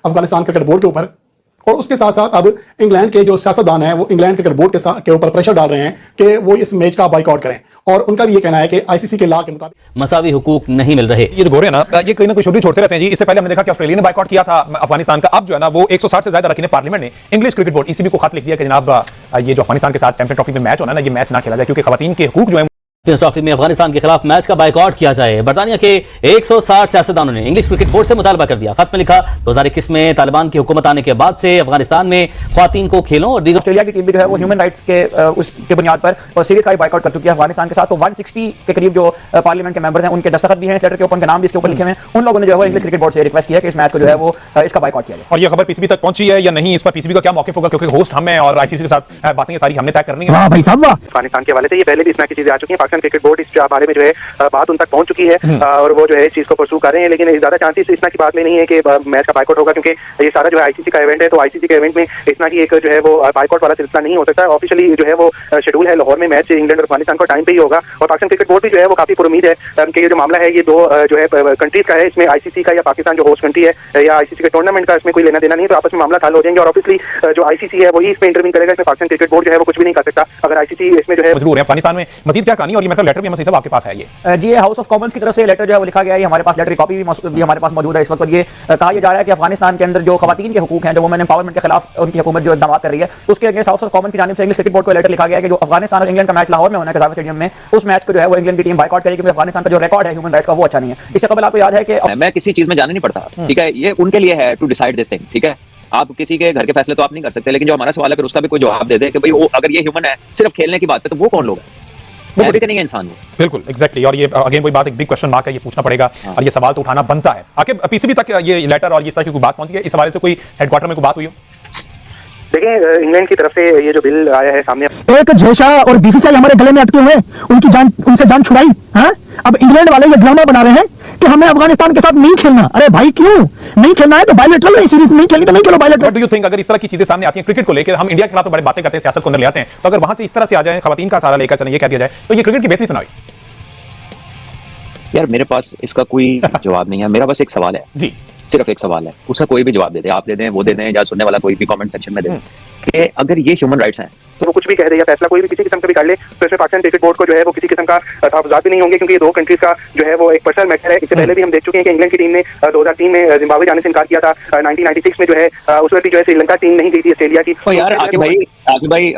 Afghanistan cricket board के ऊपर। और उसके साथ साथ अब इंग्लैंड के जो सियासतदान हैं वो इंग्लैंड क्रिकेट बोर्ड के ऊपर प्रेशर डाल रहे हैं कि वो इस मैच का बाइकआउट करें। और उनका भी ये कहना है कि आईसीसी के लॉ के मुताबिक मसावी हुकूक नहीं मिल रहे। ये जो गोरे ना, ये कहीं ना कोई शुरू छोड़ते रहते हैं जी। इससे पहले हमने देखा कि ऑस्ट्रेलिया ने बाइकआउट किया था अफगानिस्तान का। अब जो है ना वो 160 से ज्यादा अरकान पार्लियामेंट ने इंग्लिश क्रिकेट बोर्ड ईसीबी को खत लिख दिया कि जनाब ये जो अफगानिस्तान के साथ चैंपियन ट्रॉफी में मैच होना ना, ये मैच ना खेला जाए क्योंकि खवातीन के हुकूक जो है चैंपियंस ट्रॉफी में अफगानिस्तान के खिलाफ मैच का बाइकआउट किया जाए। बरतानिया के 160 सियासतदानों ने इंग्लिश क्रिकेट बोर्ड से मुतालबा कर दिया। खत में लिखा 2021 में तालिबान की हुकूमत आने के बाद से अफगानिस्तान में ख्वातीन को खेलों और दीगर ऑस्ट्रेलिया की टीम भी जो है वो ह्यूमन राइट्स के उसके बुनियाद पर और सीरीज का बाइकआउट कर चुकी है अफगानिस्तान के साथ। तो 160 के करीब जो पार्लियामेंट के मेंबर्स हैं उनके दस्तखत भी हैं इस लेटर के ऊपर, उनके नाम भी इसके ऊपर लिखे हुए हैं। उन लोगों ने जो है इंग्लिश क्रिकेट बोर्ड से रिक्वेस्ट किया कि इस मैच को जो है वो इसका बाइकआउट किया जाए। और ये खबर पीसीबी तक पहुंची है या नहीं, इस पर पीसीबी का क्या मौकिफ होगा, क्योंकि होस्ट हम हैं और आईसीसी के साथ बातें सारी हमने तय करनी है। वाह भाई साहब वाह। अफगानिस्तान के हवाले से ये पहले भी इस मैच की चीजें आ चुकी हैं। पाकिस्तान क्रिकेट बोर्ड इस बारे में जो है बात उन तक पहुंच चुकी है और वो जो है इस चीज को परसू कर रहे हैं। लेकिन ज्यादा चांसेस इतना की बात में नहीं है कि मैच का बाइकआउट होगा, क्योंकि ये सारा जो है आईसीसी का इवेंट है। तो आईसीसी के इवेंट में इतना की एक जो है वो बाइकआउट वाला सिलसिला नहीं हो सकता। ऑफिशियली जो है वो शेड्यूल है लाहौर में मैच इंग्लैंड और अफगानिस्तान को टाइम पे ही होगा। और पाकिस्तान क्रिकेट बोर्ड भी जो है वो काफी पुरुमीद है कि ये जो मामला है ये दो जो है कंट्रीज का है, इसमें आईसीसी का या पाकिस्तान जो होस्ट कंट्री है या आईसीसी के टूर्नामेंट का इसमें कोई लेना देना नहीं। तो आपस में मामला हल हो जाएंगे और ऑब्वियसली जो आईसीसी है वही इसमें इंटरवीन करेगा। इसमें पाकिस्तान क्रिकेट बोर्ड जो है वो कुछ भी नहीं कर सकता अगर आईसीसी इसमें जो है मजबूर है। अफगानिस्तान में मजीद क्या कहानी और ये मतलब लेटर भी मसीह साहब आपके पास है ये जी हाउस ऑफ कॉमन्स की तरफ से लेटर जो है वो लिखा गया है। हमारे पास लेटर की कॉपी भी हमारे पास मौजूद है इस वक्त। और ये कहा जा रहा है कि अफगानिस्तान के अंदर जो खवातीन के हुकूक हैं, जो वुमेन एम्पावरमेंट के खिलाफ उनकी हुकूमत जो इक़दाम कर रही है, उसके अगेंस्ट हाउस ऑफ कॉमन की जानिब से इंग्लिश क्रिकेट बोर्ड को लेटर लिखा गया है कि जो अफगानिस्तान और इंग्लैंड का मैच लाहौर में होना है कज़ाफ़ स्टेडियम में, उस मैच को जो है वो इंग्लैंड की टीम बाइकआउट करेगी क्योंकि अफगानिस्तान का जो रिकॉर्ड है ह्यूमन राइट्स का वो अच्छा नहीं है। इससे कबल आपको याद है कि मैं किसी चीज में जाने नहीं पड़ता, ठीक है, ये उनके लिए है टू डिसाइड दिस थिंग, ठीक है। आप किसी के घर के फैसले तो आप नहीं कर सकते, लेकिन जो हमारा सवाल है फिर उसका भी कोई जवाब दे दे कि भाई वो अगर ये ह्यूमन है सिर्फ खेलने की बात है तो वो कौन लोग है, वो बड़ी नहीं है इंसान वो। बिल्कुल एग्जैक्टली। और ये अगेन वही बात, एक बिग क्वेश्चन मार्क है, ये पूछना पड़ेगा और ये सवाल तो उठाना बनता है। आखिर पीसीबी तक ये लेटर और इस तरह की कोई बात पहुंची है, इस हवाले से कोई हेडक्वार्टर में कोई बात हुई हो? देखिए इंग्लैंड की तरफ से ये जो बिल आया है सामने, एक झेशा और बीसीसीआई हमारे गले में अटके हुए, उनसे जान छुड़ाई। हाँ, अब इंग्लैंड वाले ये ड्रामा बना रहे हैं कि हमें अफगानिस्तान के साथ नहीं खेलना। अरे भाई क्यों नहीं खेलना है? तो बायलैटरल नहीं, सीरीज नहीं खेलनी तो नहीं खेलो bilateral. What do you think, अगर इस तरह की चीजें सामने आती हैं क्रिकेट को लेकर, हम इंडिया के खिलाफ तो बड़ी बातें करते हैं, सियासत को अंदर ले आते हैं, तो अगर वहां से इस तरह से आ जाए खवातीन का सारा लेकर चलें, ये कह दिया जाए तो ये क्रिकेट की बेहतरी तो ना हुई? यार मेरे पास इसका कोई जवाब नहीं है, मेरा बस एक सवाल है जी, सिर्फ एक सवाल है, उसका कोई भी जवाब दे दे, आप दे दें, वो दे दें, या सुनने वाला कोई भी कमेंट सेक्शन में दे कि अगर ये ह्यूमन राइट्स हैं तो वो कुछ भी कह दे या फैसला कोई भी किसी किस्म का भी कर ले, तो इसमें पाकिस्तान क्रिकेट बोर्ड को जो है वो किसी किस्म का तहफ़्फ़ुज़ात भी नहीं होंगे, क्योंकि ये दो कंट्रीज का जो है वो एक पर्सनल मैटर है। इससे पहले भी हम देख चुके हैं कि इंग्लैंड की टीम ने 2003 में जिम्बाब्वे जाने से इनकार किया था। 1996 में जो है उस वक्त भी जो है श्रीलंका टीम नहीं गई थी ऑस्ट्रेलिया की। तो यार आके भाई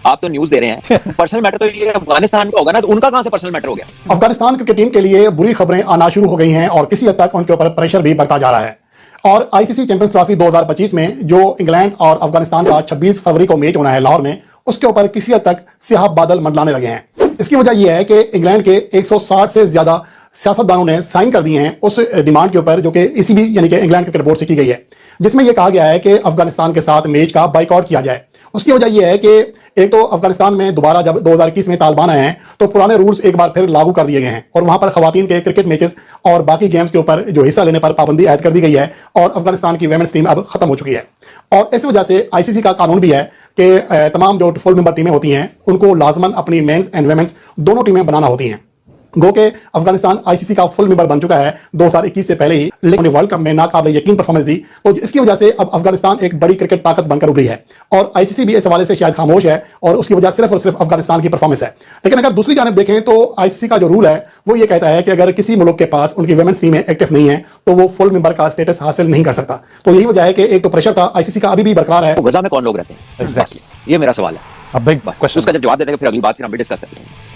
आप तो न्यूज़ दे रहे हैं, पर्सनल मैटर तो ये अफगानिस्तान का होगा ना, तो उनका कहां से पर्सनल मैटर हो गया? अफगानिस्तान क्रिकेट टीम के लिए बुरी खबरें आना शुरू हो गई हैं और किसी हद तक उनके ऊपर प्रेशर भी बढ़ता जा रहा है। और आईसीसी चैंपियंस ट्रॉफी 2025 में जो इंग्लैंड और अफगानिस्तान का 26 फरवरी को मैच होना है लाहौर में, उसके ऊपर किसी हद तक स्याह बादल मंडलाने लगे हैं। इसकी वजह यह है कि इंग्लैंड के 160 से ज्यादा सियासतदानों ने साइन कर दिए हैं उस डिमांड के ऊपर जो कि ईसीबी यानी कि इंग्लैंड क्रिकेट बोर्ड से की गई है, जिसमें यह कहा गया है कि अफगानिस्तान के साथ मैच का बाइकआउट किया जाए। उसकी वजह यह है कि एक तो अफगानिस्तान में दोबारा जब 2021 में तालिबान आए हैं तो पुराने रूल्स एक बार फिर लागू कर दिए गए हैं और वहां पर खवातीन के क्रिकेट मैचेस और बाकी गेम्स के ऊपर जो हिस्सा लेने पर पाबंदी आयद कर दी गई है और अफगानिस्तान की वुमेन्स टीम अब खत्म हो चुकी है। और इस वजह से आईसीसी का कानून भी है कि तमाम जो फुल मेंबर टीमें होती हैं उनको लाजमन अपनी मेंस एंड वुमेन्स दोनों टीमें बनाना होती हैं। गो के अफगानिस्तान आईसीसी का फुल मेंबर बन चुका है 2021 से पहले ही, लेकिन वर्ल्ड कप में नाकाबिले यकीन परफॉर्मेंस दी, तो इसकी वजह से अब अफगानिस्तान एक बड़ी क्रिकेट ताकत बनकर उभरी है और आईसीसी भी इस हवाले से शायद खामोश है और उसकी वजह सिर्फ और सिर्फ अफगानिस्तान की परफॉर्मेंस है। लेकिन अगर दूसरी जानिब देखें तो आईसीसी का जो रूल है वो ये कहता है कि अगर किसी मुल्क के पास उनकी वुमेन्स टीमें एक्टिव नहीं है तो वो फुल मेंबर का स्टेटस हासिल नहीं कर सकता। तो यही वजह है कि एक तो प्रेशर था, आईसीसी का अभी भी बरकरार है। गजा में कौन लोग रहते हैं? एग्जैक्टली, ये मेरा सवाल है। अब बिग क्वेश्चन, उसका जब जवाब दे देंगे फिर अगली बात हम भी डिस्कस करते हैं।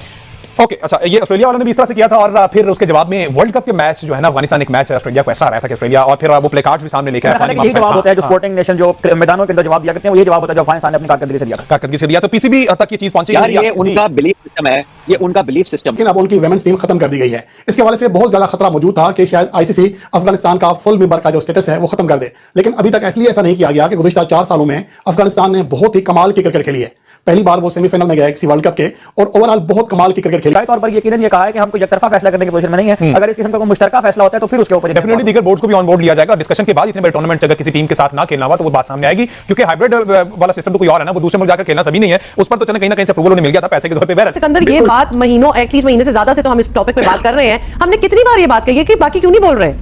ओके अच्छा, ये ऑस्ट्रेलिया वालों ने भी इस तरह से किया था और फिर उसके जवाब में वर्ल्ड कप के मैच जो है ना, अफगानिस्तान एक मैच ऑस्ट्रेलिया को ऐसा आ रहा था कि ऑस्ट्रेलिया, और फिर वो प्ले कार्ड्स भी सामने लेकर यही जवाब होता है जो स्पोर्टिंग नेशन जो मैदानों के अंदर जवाब दिया करते हैं, वो ये जवाब होता है जो अफगानिस्तान ने अपनी कारकर्दगी से दिया। तो पीसीबी तक ये चीज पहुंची यार, ये उनका बिलीफ सिस्टम है, ये उनका बिलीफ सिस्टम। लेकिन अब उनकी वुमेन्स टीम खत्म कर दी गई है। इसके हवाले से बहुत ज्यादा खतरा मौजूद था कि शायद आईसीसी अफगानिस्तान का फुल मेंबर का जो स्टेटस है वो खत्म कर दे, लेकिन अभी तक इसलिए ऐसा नहीं किया गया कि गुज़िश्ता 4 सालों में अफगानिस्तान ने बहुत ही कमाल की क्रिकेट खेली है। पहली बार वो सेमीफाइनल में गए किसी वर्ल्ड कप के और ओवरऑल बहुत कमाल की क्रिकेट खेली। तौर पर यकीनन ये कहा है कि हम कोई एकतरफा फैसला करने की पोजीशन में नहीं है। अगर इस किस्म का कोई मुश्तरका फैसला होता है तो फिर उसके ऊपर डेफिनेटली दीगर बोर्ड्स को भी ऑन बोर्ड लिया जाएगा। डिस्कशन के बाद इतने बड़े टूर्नामेंट अगर किसी टीम के साथ ना खेलना हुआ तो वो बात सामने आएगी, क्योंकि हाइब्रिड वाला सिस्टम तो कोई और है ना, वो दूसरे मुल्क जाकर खेलना सभी नहीं है, उस पर तो चले कहीं ना कहीं से अप्रूवल उन्हें मिल गया था पैसे के तौर पे। सिकंदर, ये बात महीनों 31 महीने से ज्यादा से तो हम इस टॉपिक पे बात कर रहे हैं, हमने कितनी बार ये बात कही है कि बाकी क्यों नहीं बोल रहे?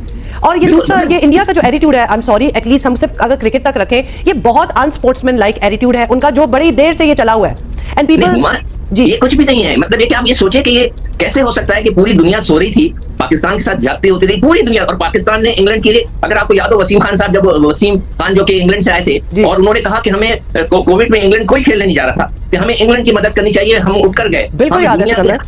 और ये दूसरा, ये इंडिया का जो एटीट्यूड है, आई एम सॉरी, एटलीस्ट हम सिर्फ अगर क्रिकेट तक रखें, ये बहुत अनस्पोर्ट्समैन लाइक एटीट्यूड है उनका, जो बड़ी देर से ये चला हुआ है। एंड पीपल जी, ये कुछ भी नहीं है। मतलब ये कि आप ये सोचिए कि ये कैसे हो सकता है कि पूरी दुनिया सो रही थी, पाकिस्तान के साथ ज्यादती होती रही पूरी दुनिया, और पाकिस्तान ने इंग्लैंड के लिए, अगर आपको याद हो वसीम खान साहब, जब वसीम खान जो कि इंग्लैंड से आए थे और उन्होंने कहा कि हमें कोविड में इंग्लैंड कोई खेलने नहीं जा रहा था, तो हमें इंग्लैंड की मदद करनी चाहिए, हम उठकर गए। बिल्कुल याद है,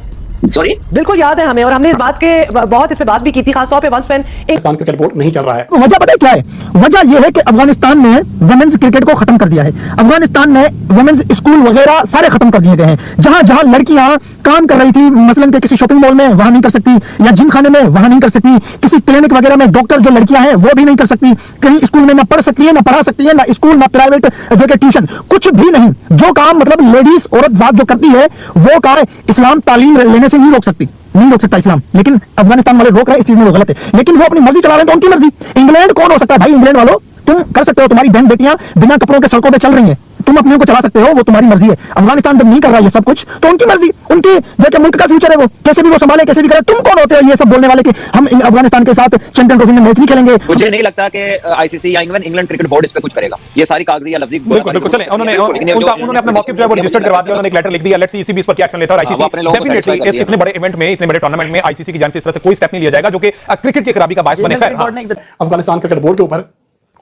सॉरी, बिल्कुल याद है हमें, और हमने इस बात के बहुत इस पे बात भी की थी, खासतौर पे once when Pakistan cricket board नहीं चल रहा है। वजह पता है क्या है? वजह यह है कि अफगानिस्तान ने वुमेन्स क्रिकेट को खत्म कर दिया है। अफगानिस्तान में वुमेन्स स्कूल वगैरह सारे खत्म कर दिए गए हैं। जहां जहां लड़कियां काम कर रही थी, मसलन के किसी शॉपिंग मॉल में, वहां नहीं कर सकती, या जिम खाने में वहां नहीं कर सकती, किसी क्लिनिक वगैरह में डॉक्टर जो लड़कियां हैं वो भी नहीं कर सकती, कहीं स्कूल में ना पढ़ सकती है, ना पढ़ा सकती है, ना स्कूल, ना प्राइवेट जो कि ट्यूशन, कुछ भी नहीं। जो काम मतलब लेडीज औरत जात जो करती है वो काम इस्लाम तालीम लेने से नहीं रोक सकती, नहीं रोक सकता इस्लाम, लेकिन अफगानिस्तान वाले रोक रहे हैं, इस चीज में वो गलत है। लेकिन वो अपनी मर्जी चला रहे हैं तो उनकी मर्जी। इंग्लैंड कौन हो सकता है भाई? इंग्लैंड वालों तुम कर सकते हो, तुम्हारी बहन बेटियां बिना कपड़ों के सड़कों पे चल रही हैं, तुम अपने को चला सकते हो, वो तुम्हारी मर्जी है। अफगानिस्तान जब नहीं कर रहा है ये सब कुछ, तो उनकी मर्जी, उनकी जो कि मुल्क का फ्यूचर है, वो कैसे भी वो संभाले, कैसे भी करे। तुम कौन होते हो ये सब बोलने वाले कि हम अफगानिस्तान के साथ चैंपियन ट्रॉफी में मैच नहीं खेलेंगे? मुझे नहीं लगता कि आईसीसी या इंग्लैंड क्रिकेट बोर्ड इस पे कुछ करेगा। ये सारी कागजी या लफ्जी बिल्कुल बिल्कुल चलें, उन्होंने अपना मौक़िफ़ जो है वो रजिस्टर्ड करवा दिया, उन्होंने एक लेटर लिख दिया, लेट्स सी ईसीबी इस पर क्या एक्शन लेता है। और आईसीसी डेफिनेटली इस इतने बड़े इवेंट में, इतने बड़े टूर्नामेंट में आईसीसी की जानिब से इस तरह से कोई स्टेप नहीं लिया जाएगा जो कि क्रिकेट की खराबी का बायस बने। अफगानिस्तान क्रिकेट बोर्ड के ऊपर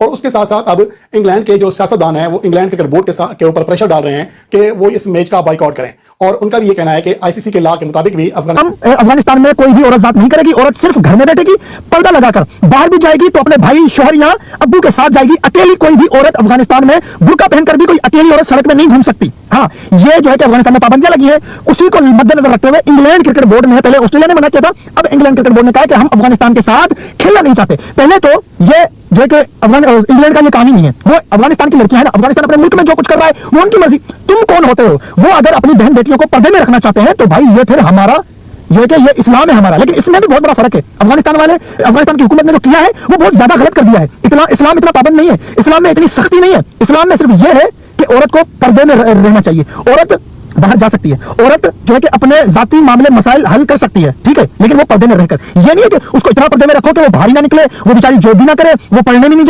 और उसके साथ साथ अब इंग्लैंड के जो सियासतदान हैं वो इंग्लैंड क्रिकेट बोर्ड के ऊपर प्रेशर डाल रहे हैं कि वो इस मैच का बॉयकॉट करें। और उनका भी ये कहना है कि आईसीसी के लॉ के मुताबिक भी अफगानिस्तान में कोई भी औरत जात नहीं करेगी। औरत सिर्फ घर में बैठेगी, पर्दा लगाकर। बाहर भी जाएगी तो अपने भाई, शौहर या अब्बू के साथ जाएगी। अकेली कोई भी औरत अफगानिस्तान में बुर्का पहनकर भी कोई अकेली औरत सड़क में नहीं घूम सकती। हाँ, ये जो है कि अफगानिस्तान में पाबंदियां लगी है, उसी को मद्देनजर रखते हुए इंग्लैंड क्रिकेट बोर्ड ने, पहले ऑस्ट्रेलिया ने मना किया था, अब इंग्लैंड क्रिकेट बोर्ड ने कहा कि हम अफगानिस्तान के साथ खेलना नहीं चाहते। पहले तो ये जो है कि इंग्लैंड का ये काम ही नहीं है, वो अफगानिस्तान की लड़कियां है ना, अफगानिस्तान अपने मुल्क में जो कुछ कर रहा है वो उनकी मर्जी। तुम कौन होते हो? वो अगर अपनी बहन बेटियों को पर्दे में रखना चाहते हैं तो भाई ये फिर हमारा ये कि ये इस्लाम है हमारा। लेकिन इसमें भी बहुत बड़ा फर्क है। अफगानिस्तान की हुकूमत ने जो किया है वो बहुत ज्यादा गलत कर दिया है। इस्लाम इतना पाबंद नहीं है, इस्लाम में इतनी सख्ती नहीं है। इस्लाम में सिर्फ ये है कि औरत को पर्दे में रहना चाहिए, औरत बाहर जा सकती है, औरत जो है कि अपने जाती मामले मसाइल हल कर सकती है, ठीक है, लेकिन वो पर्दे में रहकर। ये नहीं है कि उसको इतना पर्दे में रखो कि वो बाहर ही ना निकले, वो बेचारी जॉब भी ना करे, वो पढ़ने भी नहीं